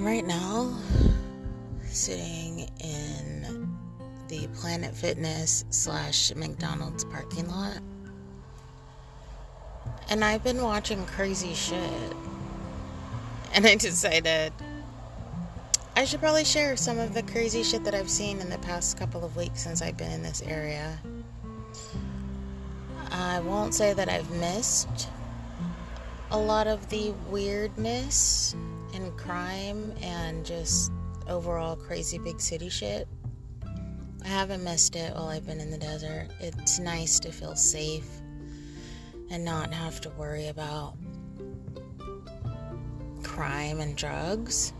I'm right now sitting in the Planet Fitness / McDonald's parking lot, and I've been watching crazy shit, and I decided I should probably share some of the crazy shit that I've seen in the past couple of weeks since I've been in this area. I won't say that I've missed a lot of the weirdness and crime and just overall crazy big city shit. I haven't missed it while I've been in the desert. It's nice to feel safe and not have to worry about crime and drugs.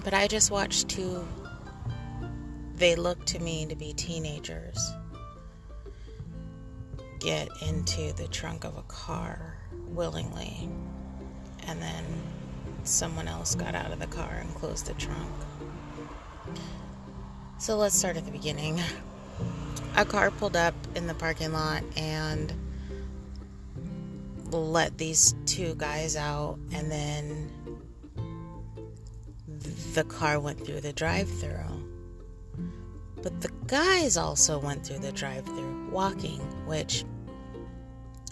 But I just watched two, they look to me to be teenagers, get into the trunk of a car willingly, and then someone else got out of the car and closed the trunk. So let's start at the beginning. A car pulled up in the parking lot and let these two guys out, and then the car went through the drive-thru. But the guys also went through the drive-thru walking, which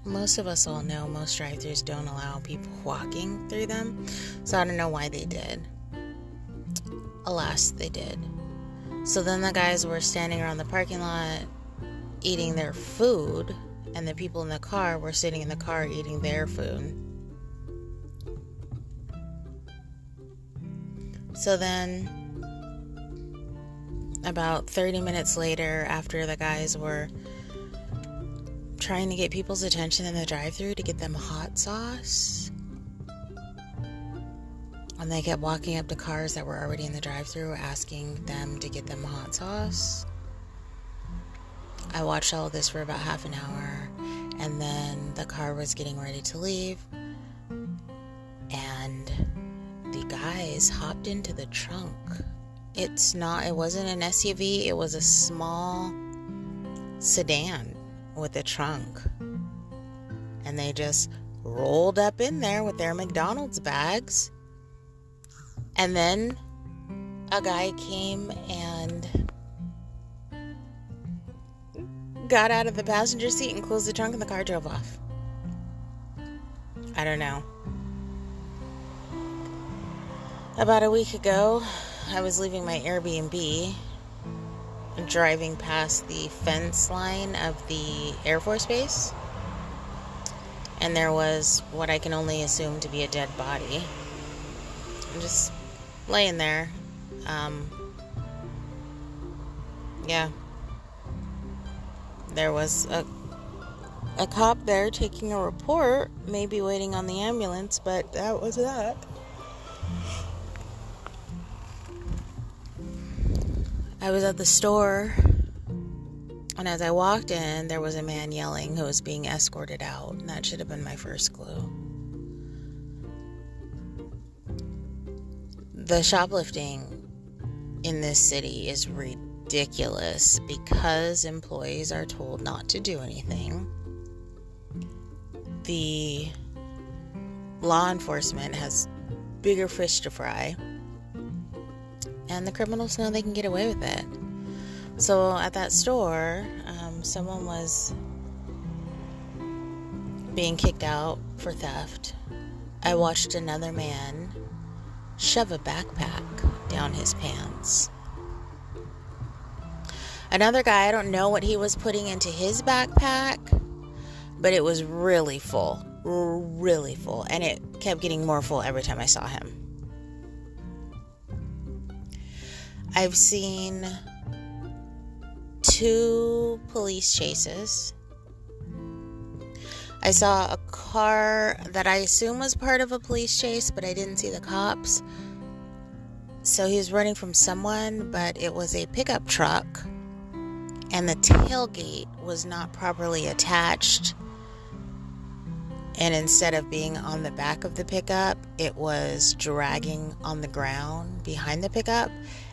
most of us all know most drive-thrus don't allow people walking through them. So I don't know why they did. Alas, they did. So then the guys were standing around the parking lot eating their food, and the people in the car were sitting in the car eating their food. So then, about 30 minutes later, after the guys were trying to get people's attention in the drive-thru to get them hot sauce, and they kept walking up to cars that were already in the drive-thru asking them to get them hot sauce. I watched all of this for about half an hour, and then the car was getting ready to leave, and the guys hopped into the trunk. It wasn't an SUV, it was a small sedan with a trunk. And they just rolled up in there with their McDonald's bags. And then a guy came and got out of the passenger seat and closed the trunk, and the car drove off. I don't know. About a week ago, I was leaving my Airbnb and driving past the fence line of the Air Force Base, and there was what I can only assume to be a dead body. I'm just laying there. There was a cop there taking a report, maybe waiting on the ambulance, but that was that. I was at the store, and as I walked in, there was a man yelling who was being escorted out, and that should have been my first clue. The shoplifting in this city is ridiculous because employees are told not to do anything. The law enforcement has bigger fish to fry, and the criminals know they can get away with it. So at that store, someone was being kicked out for theft. I watched another man shove a backpack down his pants. Another guy, I don't know what he was putting into his backpack, but it was really full, and it kept getting more full every time I saw him. I've seen 2 police chases. I saw a car that I assume was part of a police chase, but I didn't see the cops. So he was running from someone, but it was a pickup truck, and the tailgate was not properly attached. And instead of being on the back of the pickup, it was dragging on the ground behind the pickup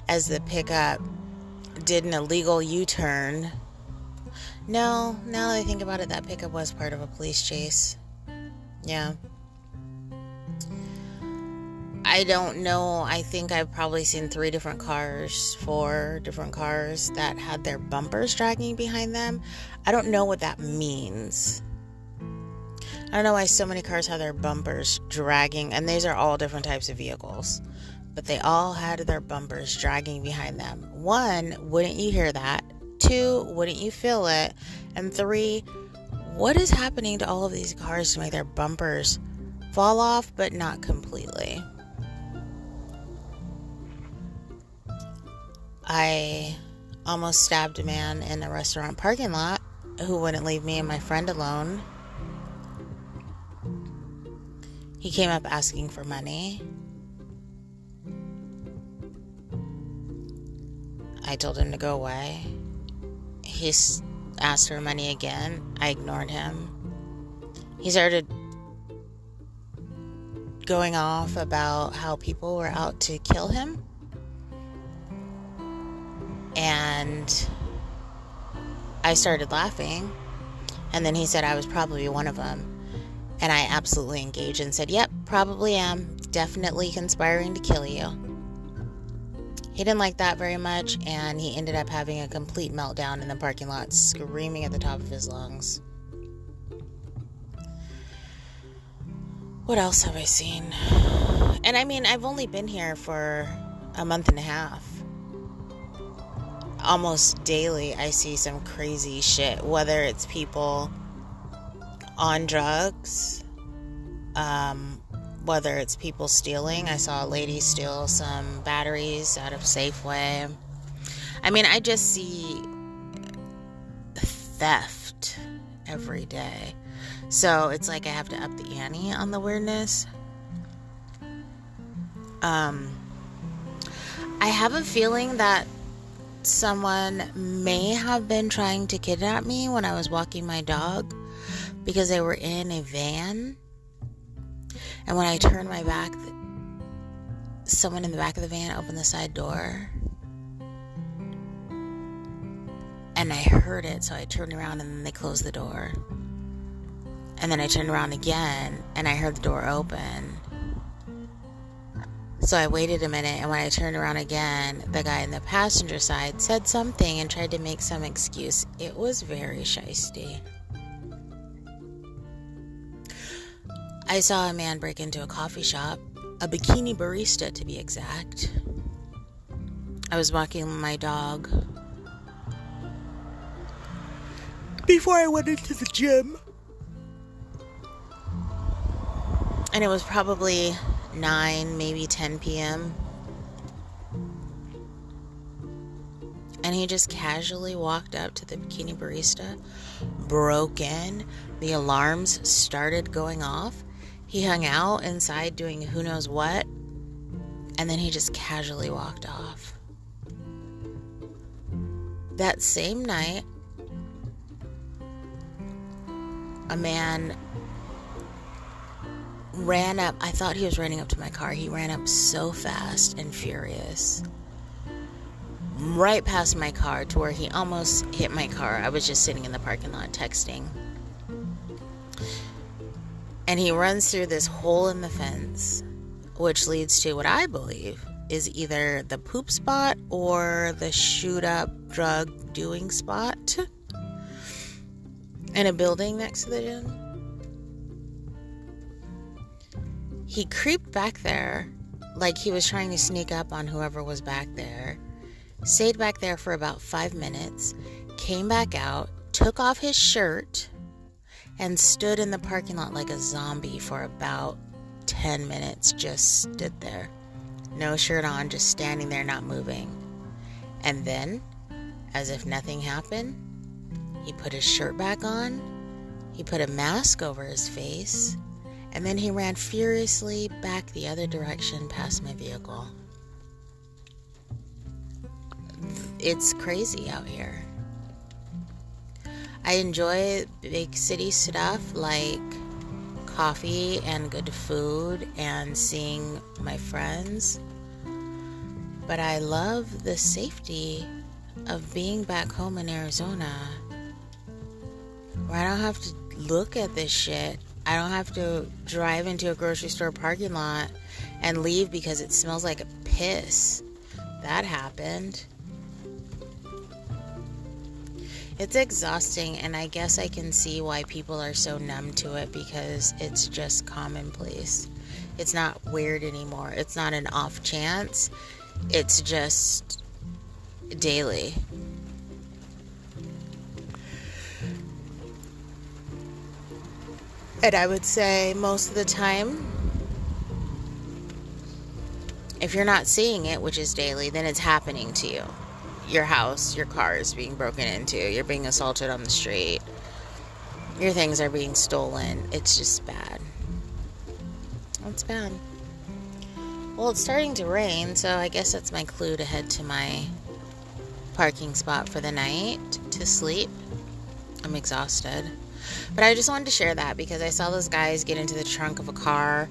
as the pickup did an illegal U-turn. No, now that I think about it, that pickup was part of a police chase. Yeah. I don't know. I think I've probably seen 4 different cars that had their bumpers dragging behind them. I don't know what that means. I don't know why so many cars have their bumpers dragging, and these are all different types of vehicles, but they all had their bumpers dragging behind them. 1, wouldn't you hear that? 2, wouldn't you feel it? And 3, what is happening to all of these cars to make their bumpers fall off, but not completely? I almost stabbed a man in a restaurant parking lot who wouldn't leave me and my friend alone. He came up asking for money. I told him to go away. He asked for money again. I ignored him. He started going off about how people were out to kill him. And I started laughing. And then he said I was probably one of them. And I absolutely engaged and said, yep, probably am. Definitely conspiring to kill you. He didn't like that very much, and he ended up having a complete meltdown in the parking lot, screaming at the top of his lungs. What else have I seen? And I mean, I've only been here for a month and a half. Almost daily, I see some crazy shit, whether it's people on drugs, whether it's people stealing. I saw a lady steal some batteries out of Safeway. I mean, I just see theft every day. So it's like I have to up the ante on the weirdness. I have a feeling that someone may have been trying to kidnap me when I was walking my dog, because they were in a van. And when I turned my back, someone in the back of the van opened the side door. And I heard it, so I turned around and then they closed the door. And then I turned around again and I heard the door open. So I waited a minute, and when I turned around again, the guy in the passenger side said something and tried to make some excuse. It was very shisty. I saw a man break into a coffee shop, a bikini barista to be exact. I was walking my dog before I went into the gym. And it was probably 9, maybe 10 p.m. And he just casually walked up to the bikini barista, broke in, the alarms started going off. He hung out inside doing who knows what, and then he just casually walked off. That same night, a man ran up. I thought he was running up to my car. He ran up so fast and furious, right past my car, to where he almost hit my car. I was just sitting in the parking lot texting. And he runs through this hole in the fence, which leads to what I believe is either the poop spot or the shoot up drug doing spot in a building next to the gym. He creeped back there like he was trying to sneak up on whoever was back there, stayed back there for about 5 minutes, came back out, took off his shirt, and stood in the parking lot like a zombie for about 10 minutes. Just stood there. No shirt on, just standing there not moving. And then, as if nothing happened, he put his shirt back on, he put a mask over his face, and then he ran furiously back the other direction past my vehicle. It's crazy out here. I enjoy big city stuff like coffee and good food and seeing my friends. But I love the safety of being back home in Arizona, where I don't have to look at this shit. I don't have to drive into a grocery store parking lot and leave because it smells like a piss. That happened. It's exhausting, and I guess I can see why people are so numb to it, because it's just commonplace. It's not weird anymore. It's not an off chance. It's just daily. And I would say most of the time, if you're not seeing it, which is daily, then it's happening to you. Your house, your car is being broken into. You're being assaulted on the street. Your things are being stolen. It's just bad. It's bad. Well, it's starting to rain, so I guess that's my clue to head to my parking spot for the night to sleep. I'm exhausted. But I just wanted to share that because I saw those guys get into the trunk of a car.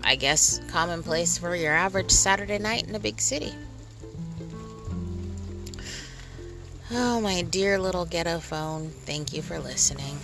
I guess commonplace for your average Saturday night in a big city. Oh, my dear little ghetto phone, thank you for listening.